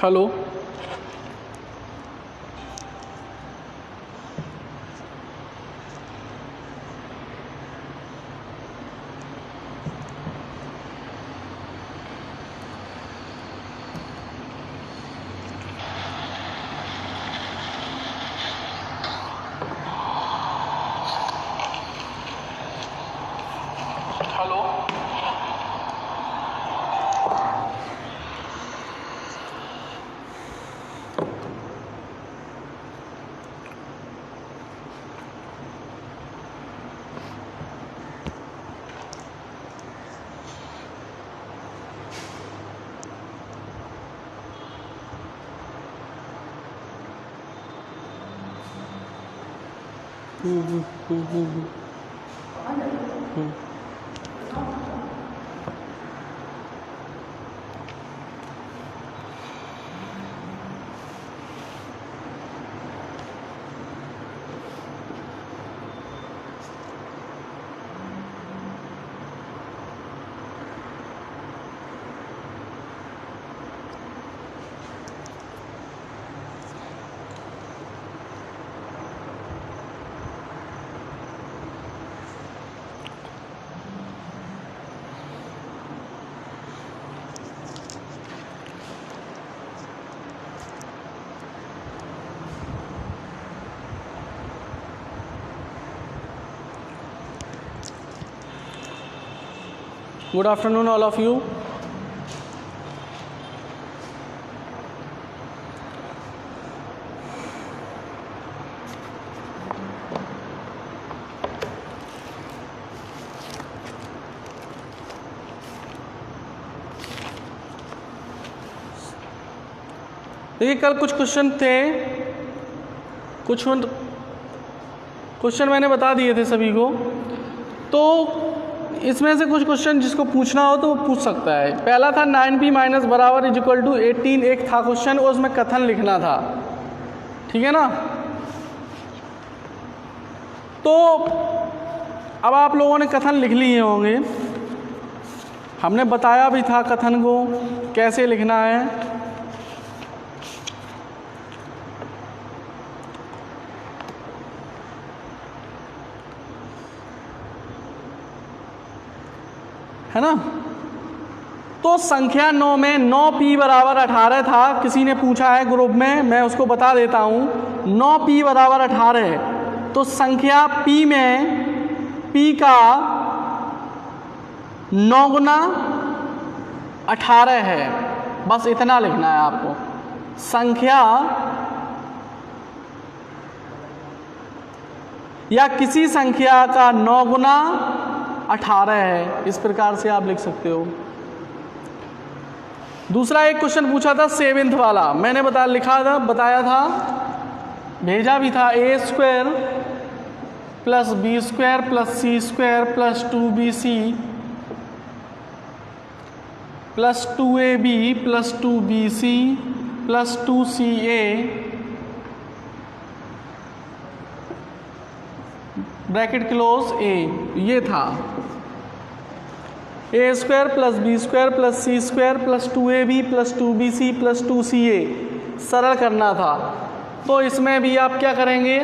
Hello, hello, good afternoon all of you. देखिए कल कुछ क्वेश्चन थे, कुछ क्वेश्चन मैंने बता दिए थे सभी को, तो इसमें से कुछ क्वेश्चन जिसको पूछना हो तो वो पूछ सकता है। पहला था 9p माइनस बराबर इज इक्वल टू 18, एक था क्वेश्चन और उसमें कथन लिखना था, ठीक है ना। तो अब आप लोगों ने कथन लिख लिए होंगे, हमने बताया भी था कथन को कैसे लिखना है। है ना। तो संख्या 9 में 9p बराबर 18 था, किसी ने पूछा है ग्रुप में, मैं उसको बता देता हूँ। 9p बराबर 18, तो संख्या p में p का 9 गुना 18 है, बस इतना लिखना है आपको। संख्या या किसी संख्या का 9 गुना 18 है, इस प्रकार से आप लिख सकते हो। दूसरा एक क्वेश्चन पूछा था 7th वाला, मैंने बताया था, भेजा भी था। a square plus B square plus C square plus 2bc plus 2ab plus 2bc plus 2ca bracket close a, ये था। a square plus B square plus C square plus 2ab plus 2bc plus 2ca सरल करना था। तो इसमें भी आप क्या करेंगे,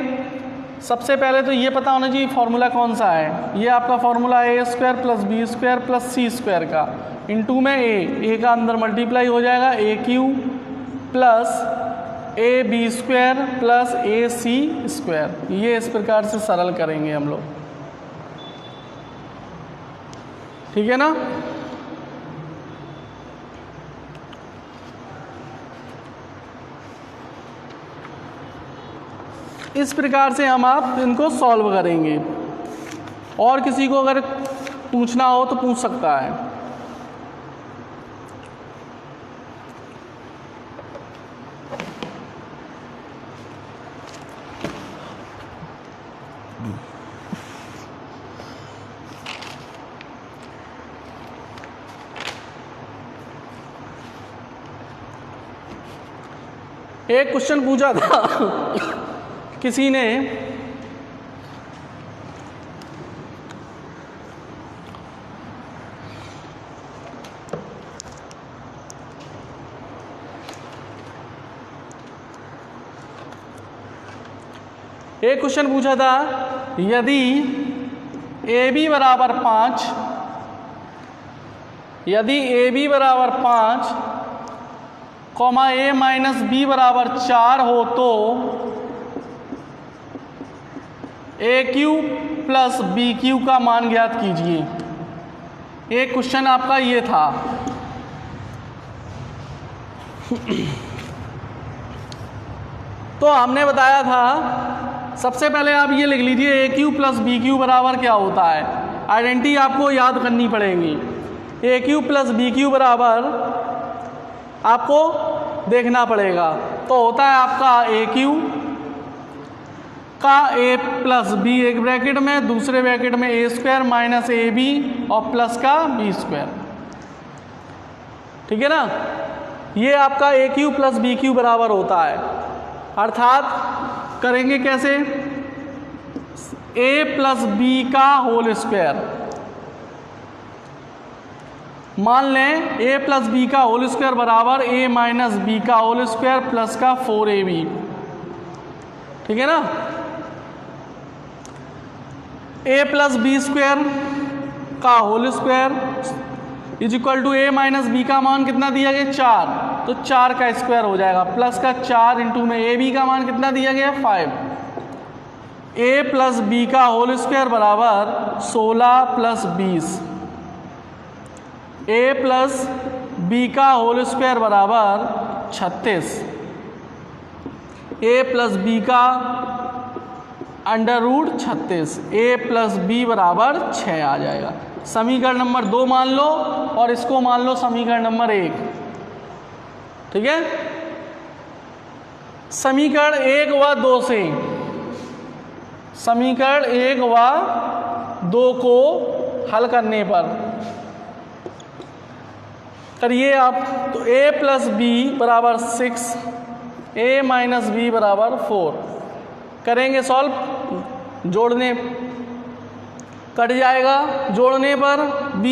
सबसे पहले तो ये पता होना चाहिए फॉर्मूला कौन सा है। ये आपका formula a square plus B square plus C square का, इनटू में a का अंदर मल्टीप्लाई हो जाएगा a³ plus ab square plus ac square. ये इस प्रकार से सरल करेंगे हम लोग, ठीक है ना। इस प्रकार से हम आप इनको सॉल्व करेंगे, और किसी को अगर पूछना हो तो पूछ सकता है। एक क्वेश्चन पूछा था किसी ने, एक क्वेश्चन पूछा था, यदि ए बी बराबर 5, यदि ए बी बराबर 5 कॉमा ए माइनस बी बराबर 4 हो तो ए क्यू प्लस बी क्यू का मान ज्ञात कीजिए। एक क्वेश्चन आपका ये था। तो हमने बताया था, सबसे पहले आप ये लिख लीजिए ए क्यू प्लस बी क्यू बराबर क्या होता है। आइडेंटिटी आपको याद करनी पड़ेगी। ए क्यू प्लस बी क्यू बराबर आपको देखना पड़ेगा। तो होता है आपका ए क्यू का ए प्लस बी एक ब्रैकेट में, दूसरे ब्रैकेट में ए स्क्वायर माइनस ए बी और प्लस का बी स्क्वायर। ठीक है ना। ये आपका ए क्यू प्लस बी क्यू बराबर होता है। अर्थात करेंगे कैसे, ए प्लस बी का होल स्क्वायर। मान लें ए प्लस बी का होल स्क्वायर बराबर ए माइनस बी का होल स्क्वायर प्लस का 4ab। ठीक है ना। ए प्लस बी स्क्वायर का whole square is equal to A minus B का मान कितना दिया गया 4, तो 4 का स्क्वायर हो जाएगा प्लस का 4 इंटू में ए बी का मान कितना दिया गया 5। ए प्लस बी का होल स्क्वायर बराबर 16 प्लस 20। ए प्लस बी का होल स्क्वायर बराबर 36। ए प्लस बी का अंडर रूट 36। ए प्लस बी बराबर 6 आ जाएगा। समीकरण नंबर 2 मान लो और इसको मान लो समीकरण नंबर 1। ठीक है। समीकरण 1 व 2 से, समीकरण 1 व 2 को हल करने पर करिए आप, तो a प्लस बी बराबर 6, a माइनस बी बराबर 4 करेंगे सॉल्व। जोड़ने कट जाएगा, जोड़ने पर b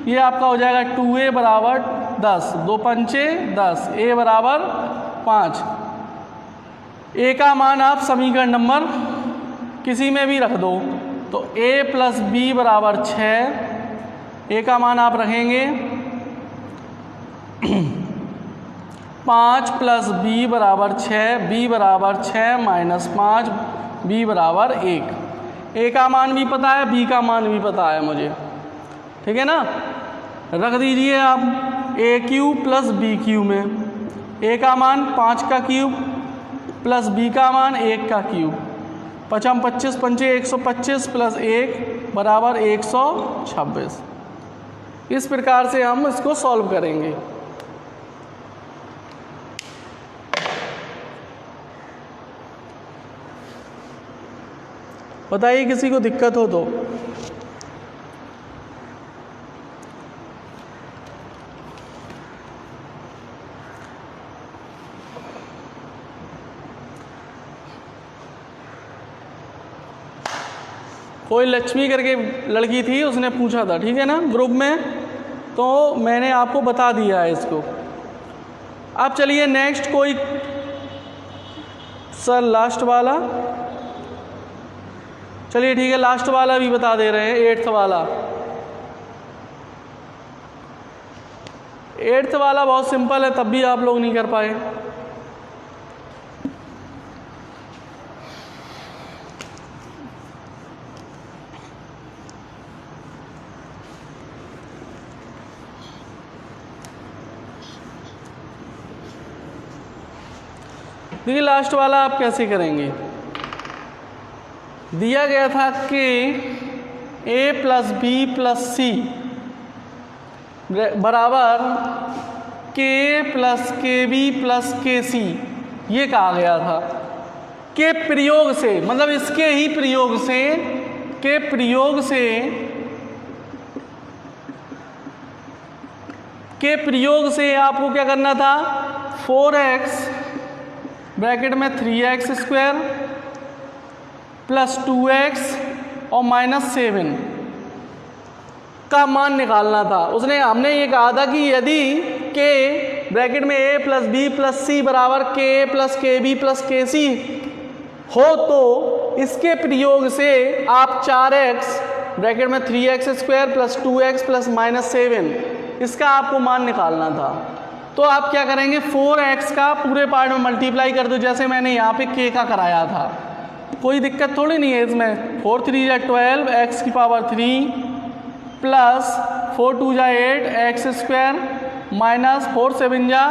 ये आपका हो जाएगा 2a बराबर 10, 2 पंचे 10, a बराबर 5। a का मान आप समीकरण नंबर किसी में भी रख दो, तो a प्लस बी बराबर 6, a का मान आप रखेंगे 5 प्लस बी बराबर 6, बी बराबर 6 माइनस 5, बी बराबर 1। ए का मान भी पता है, बी का मान भी पता है मुझे। ठीक है ना। रख दीजिए आप ए क्यू प्लस बी क्यू में। ए का मान 5 का क्यूब प्लस बी का मान 1 का क्यूब। 5 25 पंचे 125 प्लस 1 बराबर 126। इस प्रकार से हम इसको सॉल्व करेंगे। बताइए किसी को दिक्कत हो तो। कोई लक्ष्मी करके लड़की थी, उसने पूछा था, ठीक है ना, ग्रुप में, तो मैंने आपको बता दिया है इसको। अब चलिए नेक्स्ट कोई सर लास्ट वाला, चलिए ठीक है लास्ट वाला भी बता दे रहे हैं, 8th वाला। 8th वाला बहुत सिंपल है, तब भी आप लोग नहीं कर पाए। देखिए लास्ट वाला आप कैसे करेंगे। दिया गया था कि a प्लस बी प्लस सी बराबर k प्लस के बी प्लस के सी, ये कहा गया था। के प्रयोग से, मतलब इसके ही प्रयोग से, के प्रयोग से, के प्रयोग से आपको क्या करना था, 4x ब्रैकेट में 3x स्क्वायर प्लस 2x और माइनस 7 का मान निकालना था। हमने ये कहा था कि यदि k ब्रैकेट में a प्लस बी प्लस सी बराबर k प्लस के बी प्लस के सी हो तो इसके प्रयोग से आप 4x ब्रैकेट में 3x² प्लस 2x प्लस -7 इसका आपको मान निकालना था। तो आप क्या करेंगे, 4x का पूरे पार्ट में मल्टीप्लाई कर दो, जैसे मैंने यहाँ पे k का कराया था। कोई दिक्कत थोड़ी नहीं है इसमें। 4 3 जा 12 x की पावर 3 प्लस 4 2 जा 8 x² माइनस 4 7 जा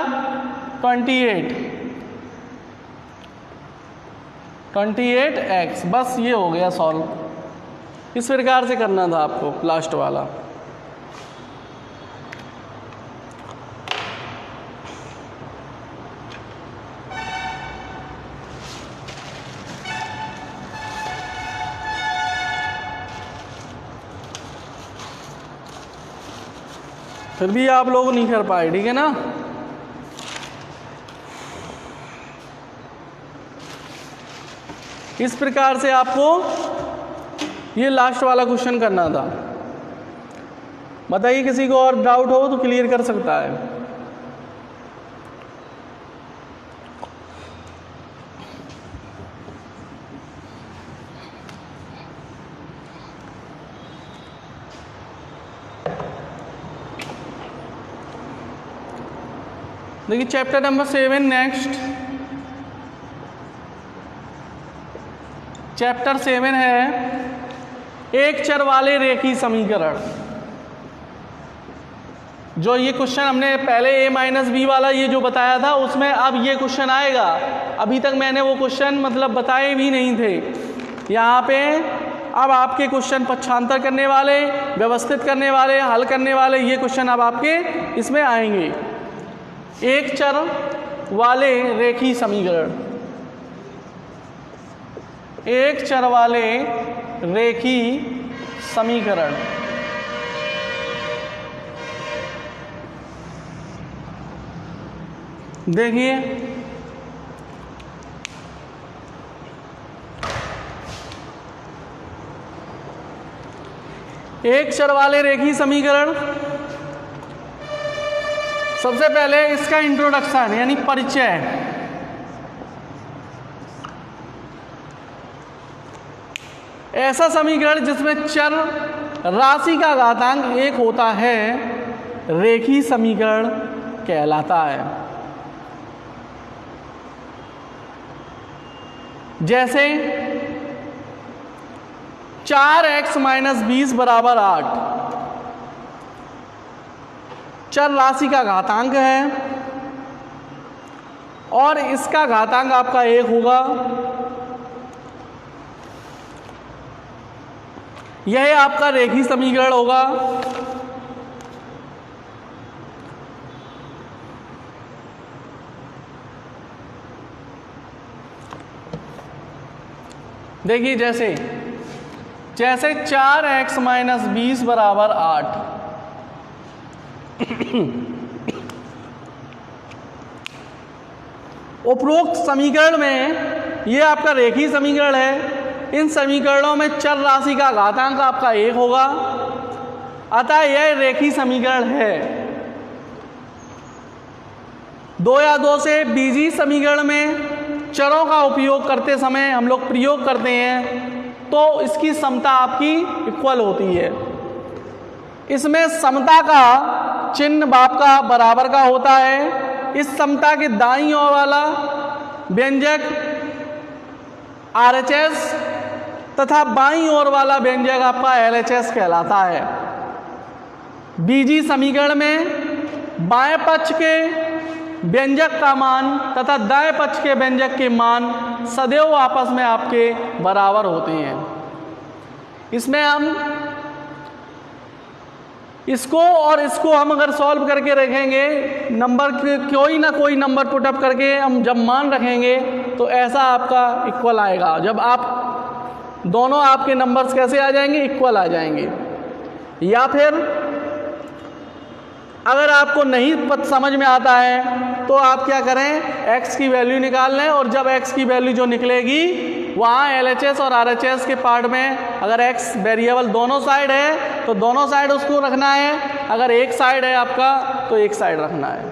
28x। बस ये हो गया सॉल्व। इस प्रकार से करना था आपको लास्ट वाला। फिर भी आप लोग नहीं कर पाए, ठीक है ना। इस प्रकार से आपको ये लास्ट वाला क्वेश्चन करना था। बताइए किसी को और डाउट हो तो क्लियर कर सकता है। देखिए चैप्टर नंबर 7 नेक्स्ट। चैप्टर 7 है एक चर वाले रेखीय समीकरण। जो ये क्वेश्चन हमने पहले a-b वाला ये जो बताया था उसमें अब ये क्वेश्चन आएगा। अभी तक मैंने वो क्वेश्चन मतलब बताए भी नहीं थे। यहाँ पे अब आपके क्वेश्चन पक्षांतर करने वाले, व्यवस्थित करने वाले, हल करने वाले ये क्वेश्चन अब आपके इसमें आएंगे। एक चर वाले रेखीय समीकरण, एक चर वाले रेखीय समीकरण। देखिए एक चर वाले रेखीय समीकरण, सबसे पहले इसका इंट्रोडक्शन यानी परिचय। ऐसा समीकरण जिसमें चर राशि का घातांक 1 होता है रेखीय समीकरण कहलाता है। जैसे 4x - 20 बराबर 8 चर राशि का घातांक है और इसका घातांक आपका 1 होगा। यह आपका रेखीय समीकरण होगा। देखिए जैसे 4x - 20 बराबर 8। उपरोक्त समीकरण में ये आपका रेखीय समीकरण है। इन समीकरणों में चर राशि का घातांक आपका 1 होगा, अतः यह रेखीय समीकरण है। 2 या 2 से बीजीय समीकरण में चरों का उपयोग करते समय हम लोग प्रयोग करते हैं तो इसकी समता आपकी इक्वल होती है। इसमें समता का चिन्ह आपका बराबर का होता है। इस समता के दाईं ओर वाला व्यंजक RHS तथा बाईं ओर वाला व्यंजक आपका LHS कहलाता है। बीजीय समीकरण में बाएं पक्ष के व्यंजक का मान तथा दाएं पक्ष के व्यंजक के मान सदैव आपस में आपके बराबर होते हैं। इसमें हम इसको और इसको हम अगर सॉल्व करके रखेंगे, नंबर कोई ना कोई नंबर पुटअप करके हम जब मान रखेंगे तो ऐसा आपका इक्वल आएगा। जब आप दोनों आपके नंबर्स कैसे आ जाएंगे, इक्वल आ जाएंगे। या फिर अगर आपको नहीं समझ में आता है तो आप क्या करें, x की वैल्यू निकाल लें और जब x की वैल्यू जो निकलेगी वहाँ LHS और RHS के पार्ट में अगर x वेरिएबल दोनों साइड है तो दोनों साइड उसको रखना है, अगर एक साइड है आपका तो एक साइड रखना है।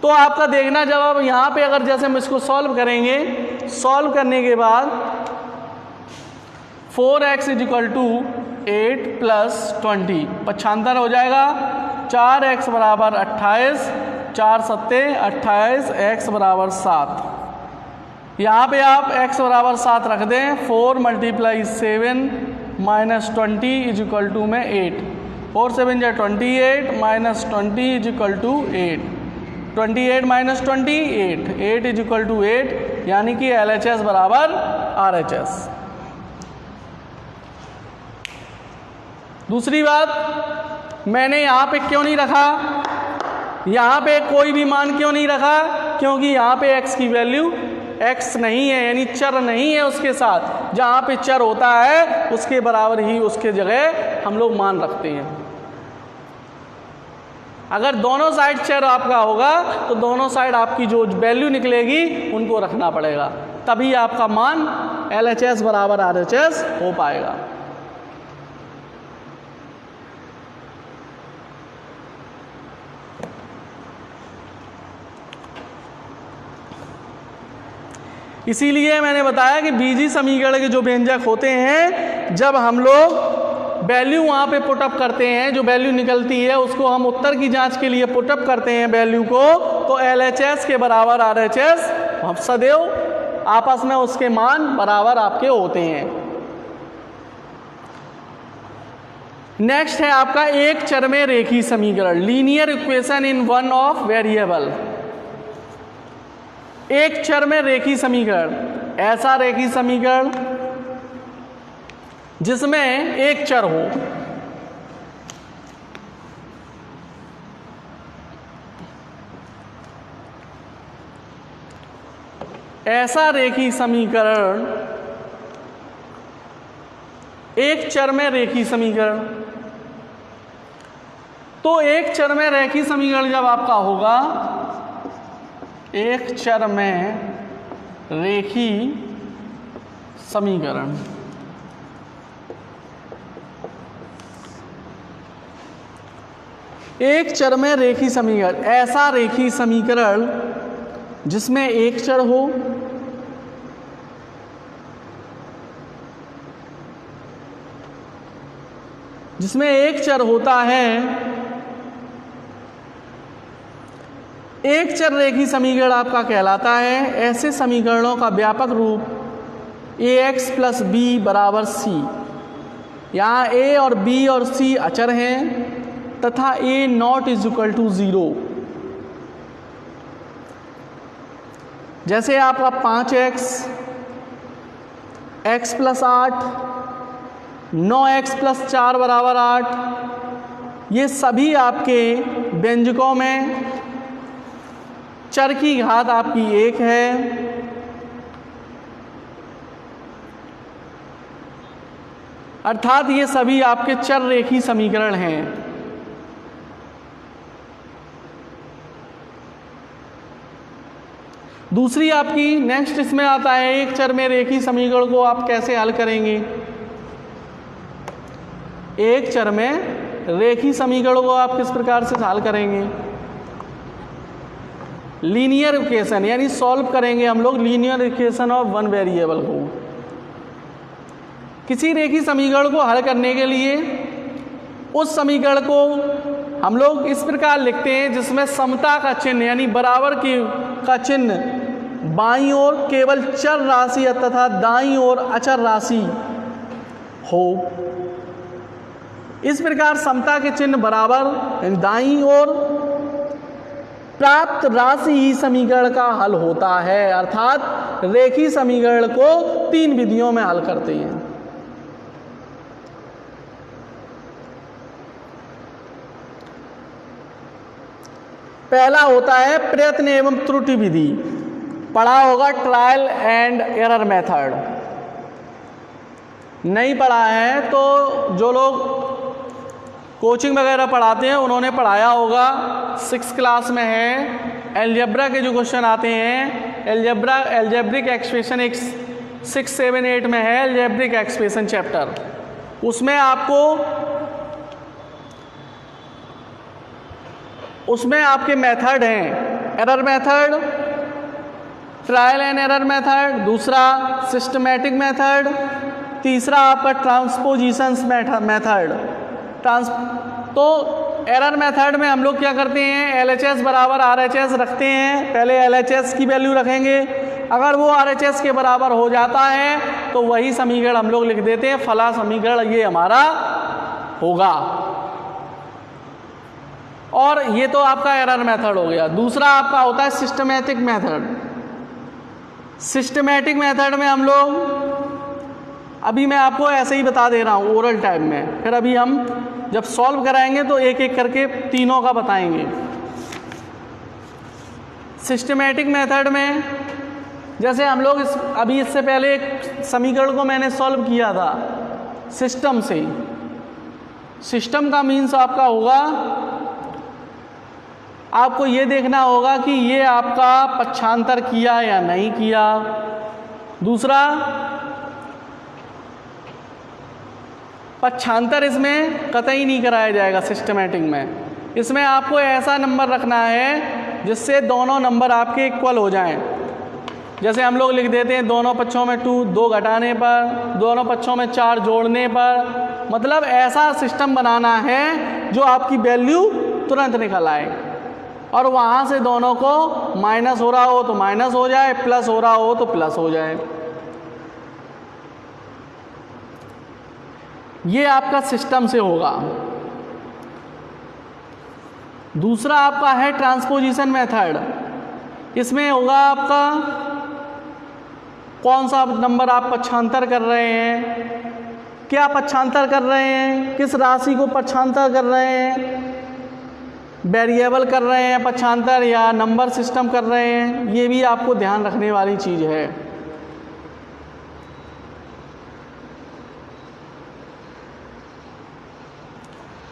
तो आपका देखना जब आप यहाँ पे अगर जैसे हम इसको सॉल्व करेंगे सॉल्व करने के बाद 4x = 8 + 20 पक्षांतर हो जाएगा। 4x = 28, 4 सत्ते 28, x = 7। यहाँ पे आप x = 7 रख दें। 4 × 7 - 20 = में 8, 4 7 = 28 - 20 = 8, 28 - 20 8, 8 = 8, यानी कि LHS = RHS। दूसरी बात, मैंने यहाँ पे क्यों नहीं रखा, यहाँ पे कोई भी मान क्यों नहीं रखा, क्योंकि यहाँ पे x की वैल्यू x नहीं है, यानी चर नहीं है उसके साथ। जहाँ पे चर होता है उसके बराबर ही उसके जगह हम लोग मान रखते हैं। अगर दोनों साइड चर आपका होगा तो दोनों साइड आपकी जो वैल्यू निकलेगी उनको रखना पड़ेगा, तभी आपका मान LHS = RHS हो पाएगा। इसीलिए मैंने बताया कि बीजीय समीकरण के जो व्यंजक होते हैं, जब हम लोग वैल्यू वहाँ पे पुटअप करते हैं, जो वैल्यू निकलती है उसको हम उत्तर की जांच के लिए पुटअप करते हैं वैल्यू को, तो LHS के बराबर RHS हम सदैव आपस में उसके मान बराबर आपके होते हैं। नेक्स्ट है आपका एक चर में रेखीय समीकरण, linear equation in one of variable. एक चर में रेखीय समीकरण, ऐसा रेखीय समीकरण जिसमें एक चर हो। ऐसा रेखीय समीकरण, एक चर में रेखीय समीकरण। तो एक चर में रेखीय समीकरण जब आपका होगा, एक चर में रेखीय समीकरण, एक चर में रेखीय समीकरण, ऐसा रेखीय समीकरण जिसमें एक चर हो, जिसमें एक चर होता है। एक चर रेखीय समीकरण आपका कहलाता है ऐसे समीकरणों का व्यापक रूप ax + b = c। यहाँ a और b और c अचर हैं तथा a ≠ 0। जैसे आपका 5x, x + 8, 9x + 4 = 8, ये सभी आपके व्यंजकों में चर की घात आपकी 1 है। अर्थात ये सभी आपके चर रेखीय समीकरण हैं। दूसरी आपकी नेक्स्ट इसमें आता है, एक चर में रेखीय समीकरण को आप कैसे हल करेंगे। एक चर में रेखीय समीकरण को आप किस प्रकार से हल करेंगे। लीनियर इक्वेशन, यानी सॉल्व करेंगे हम लोग linear equation of one variable को। किसी रेखीय समीकरण को हल करने के लिए उस समीकरण को हम लोग इस प्रकार लिखते हैं जिसमें समता का चिन्ह यानी बराबर की का चिन्ह बाईं ओर केवल चर राशि तथा दाईं ओर अचर राशि हो। इस प्रकार समता के चिन्ह बराबर यानी दाईं ओर प्राप्त राशि ही समीकरण का हल होता है। अर्थात रेखीय समीकरण को 3 विधियों में हल करते हैं। पहला होता है प्रयत्न एवं त्रुटि विधि, पढ़ा होगा ट्रायल एंड एरर मेथड। नहीं पढ़ा है तो जो लोग कोचिंग वगैरह पढ़ाते हैं उन्होंने पढ़ाया होगा, 6th क्लास में है। एलजेब्रा के जो क्वेश्चन आते हैं, एल्जेब्रिक एक्सप्रेशन 6, 7, 8 में है एल्जेब्रिक एक्सप्रेशन चैप्टर। उसमें आपके मेथड हैं error method, trial and error method, दूसरा सिस्टमैटिक मेथड, तीसरा आपका ट्रांसपोजिशंस मेथड। तो एरर मेथड में हम लोग क्या करते हैं, LHS बराबर RHS रखते हैं। पहले LHS की वैल्यू रखेंगे, अगर वो RHS के बराबर हो जाता है तो वही समीकरण हम लोग लिख देते हैं, फला समीकरण ये हमारा होगा। और ये तो आपका एरर मेथड हो गया। दूसरा आपका होता है सिस्टमैटिक मेथड। सिस्टमैटिक मेथड में हम लोग, अभी मैं आपको ऐसे ही बता दे रहा हूँ ओरल टाइप में, फिर अभी हम जब सॉल्व कराएंगे तो एक एक करके तीनों का बताएंगे। सिस्टमैटिक मेथड में जैसे हम लोग अभी इससे पहले एक समीकरण को मैंने सॉल्व किया था सिस्टम से। सिस्टम का मीन्स आपका होगा, आपको ये देखना होगा कि ये आपका पक्षांतर किया या नहीं किया। दूसरा, पक्षांतर इसमें कतई नहीं कराया जाएगा सिस्टमैटिक में। इसमें आपको ऐसा नंबर रखना है जिससे दोनों नंबर आपके इक्वल हो जाएं। जैसे हम लोग लिख देते हैं दोनों पक्षों में 2, 2 घटाने पर, दोनों पक्षों में 4 जोड़ने पर। मतलब ऐसा सिस्टम बनाना है जो आपकी वैल्यू तुरंत निकल आए और वहाँ से दोनों को माइनस हो रहा हो तो माइनस हो जाए, प्लस हो रहा हो तो प्लस हो जाए। ये आपका सिस्टम से होगा। दूसरा आपका है ट्रांसपोजिशन मेथड। इसमें होगा आपका कौन सा नंबर आप पक्षांतर कर रहे हैं, क्या पक्षांतर कर रहे हैं, किस राशि को पक्षांतर कर रहे हैं, वेरिएबल कर रहे हैं पक्षांतर या नंबर सिस्टम कर रहे हैं। ये भी आपको ध्यान रखने वाली चीज़ है।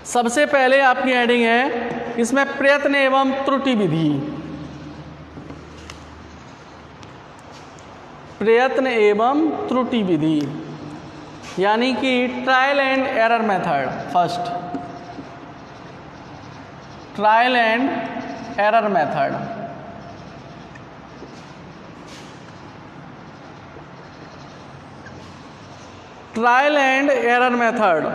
सबसे पहले आपकी हेडिंग है इसमें प्रयत्न एवं त्रुटि विधि। प्रयत्न एवं त्रुटि विधि यानी कि trial and error method. First, trial and error method. Trial and error method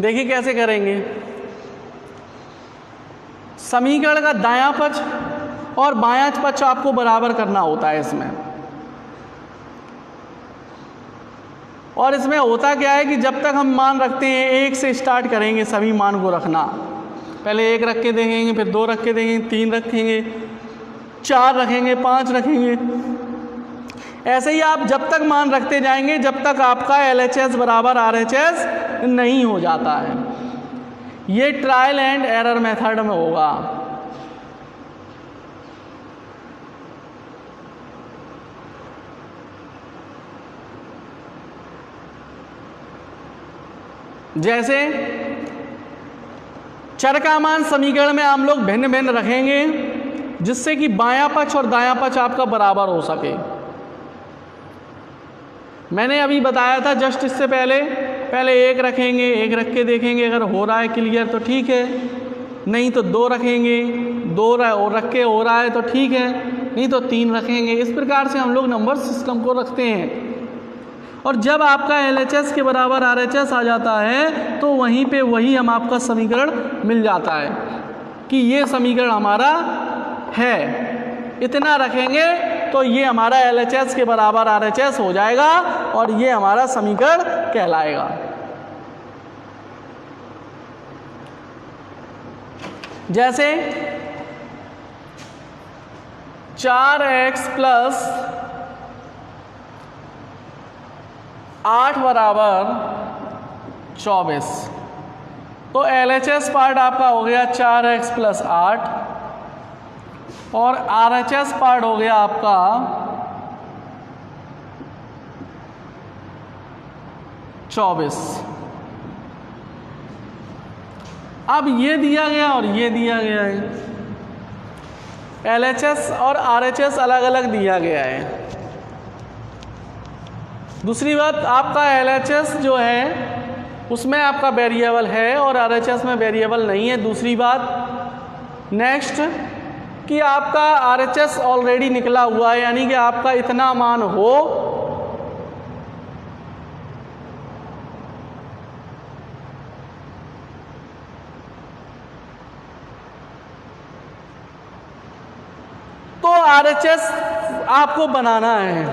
देखिए कैसे करेंगे। समीकरण का दायां पक्ष और बायां पक्ष आपको बराबर करना होता है इसमें। और इसमें होता क्या है कि जब तक हम मान रखते हैं, 1 से स्टार्ट करेंगे सभी मान को रखना। पहले 1 रख के देखेंगे, फिर 2 रख के देखेंगे, 3 रखेंगे, 4 रखेंगे, 5 रखेंगे। ऐसे ही आप जब तक मान रखते जाएंगे जब तक आपका LHS बराबर RHS नहीं हो जाता है। ये ट्रायल एंड एरर मेथड में होगा। जैसे चर का मान समीकरण में हम लोग भिन्न भिन्न रखेंगे जिससे कि बायां पक्ष और दायां पक्ष आपका बराबर हो सके। मैंने अभी बताया था जस्ट इससे पहले 1 रखेंगे, 1 रख के देखेंगे, अगर हो रहा है क्लियर तो ठीक है, नहीं तो 2 रखेंगे, 2 रख के हो रहा है तो ठीक है, नहीं तो 3 रखेंगे। इस प्रकार से हम लोग नंबर सिस्टम को रखते हैं। और जब आपका LHS के बराबर RHS आ जाता है तो वहीं पे वही हम आपका समीकरण मिल जाता है कि ये समीकरण हमारा है। इतना रखेंगे तो ये हमारा LHS के बराबर RHS हो जाएगा और ये हमारा समीकरण कहलाएगा। जैसे 4x + 8 बराबर 24। तो LHS पार्ट आपका हो गया 4x + 8 और RHS पार्ट हो गया आपका 24। अब ये दिया गया और ये दिया गया है। LHS और RHS अलग अलग दिया गया है। दूसरी बात, आपका LHS जो है उसमें आपका वेरिएबल है और RHS में वेरिएबल नहीं है। दूसरी बात नेक्स्ट कि आपका RHS ऑलरेडी निकला हुआ है, यानी कि आपका इतना मान हो तो RHS आपको बनाना है।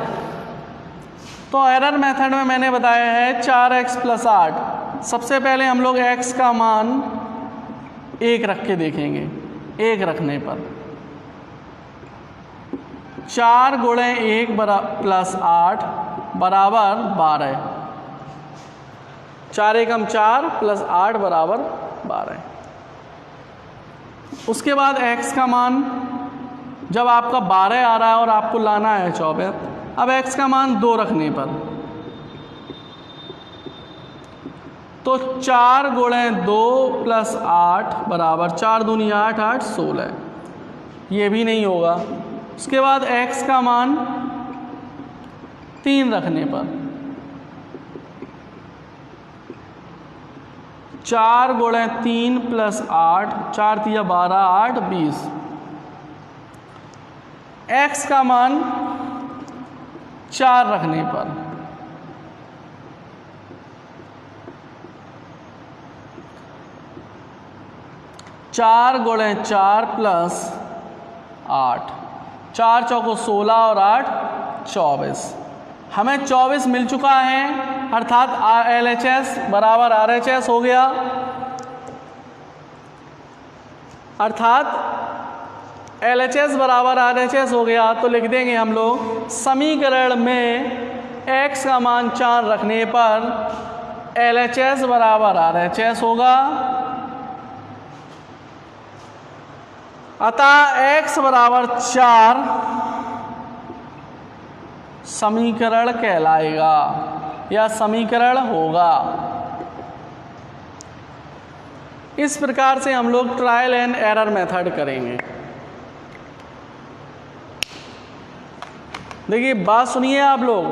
तो एरर मेथड में मैंने बताया है 4x + 8। सबसे पहले हम लोग x का मान 1 रख के देखेंगे। 1 रखने पर 4 × 1 + 8 बराबर 12। 4 एकम 4 + 8 बराबर 12। उसके बाद x का मान जब आपका 12 आ रहा है और आपको लाना है 24, अब x का मान 2 रखने पर तो 4 × 2 + 8 बराबर 4 दूनी 8, 8 16। ये भी नहीं होगा। उसके बाद x का मान 3 रखने पर 4 × 3 + 8, 4 × 12, 8 20। x का मान 4 रखने पर 4 × 4 + 8, 4 चौको 16 और 8 24। हमें 24 मिल चुका है, अर्थात LHS बराबर RHS हो गया। अर्थात LHS बराबर RHS हो गया तो लिख देंगे हम लोग समीकरण में x का मान 4 रखने पर LHS बराबर RHS होगा। अतः x बराबर 4 समीकरण कहलाएगा या समीकरण होगा। इस प्रकार से हम लोग ट्रायल एंड एरर मेथड करेंगे। देखिए बात सुनिए आप लोग,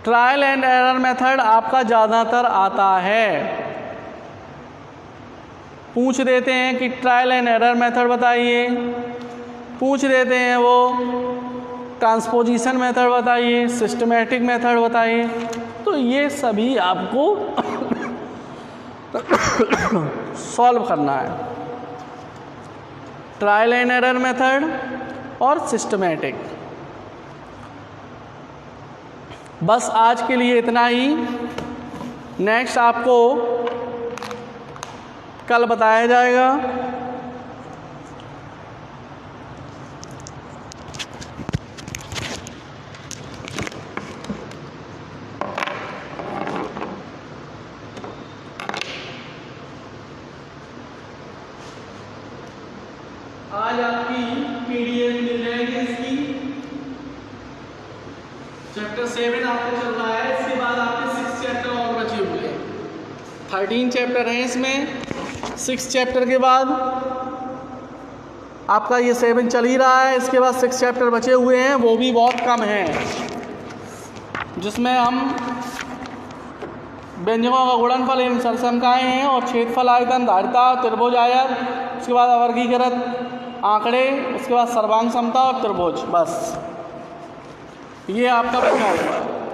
ट्रायल एंड एरर मेथड आपका ज़्यादातर आता है। पूछ देते हैं कि ट्रायल एंड एरर मेथड बताइए, पूछ देते हैं वो ट्रांसपोजिशन मेथड बताइए, सिस्टमैटिक मेथड बताइए। तो ये सभी आपको सॉल्व करना है, ट्रायल एंड एरर मेथड और सिस्टमैटिक। बस आज के लिए इतना ही। नेक्स्ट आपको कल बताया जाएगा। आज आपकी PDF मिल जाएगी इसकी। चैप्टर 7 आपको चल रहा है, इसके बाद आपके 6 चैप्टर और बचे हुए हैं। 13 चैप्टर हैं इसमें। 6 चैप्टर के बाद आपका ये 7 चल ही रहा है, इसके बाद 6 चैप्टर बचे हुए हैं, वो भी बहुत कम हैं, जिसमें हम व्यंजकों का गुणनफल एवं सरसमकाएँ हैं और छेदफल, आयतन, धारिता, त्रिभुज, आयत, उसके बाद अवर्गीकृत आंकड़े, उसके बाद सर्वांग समता और त्रिभुज। बस ये आपका बचा हुआ है।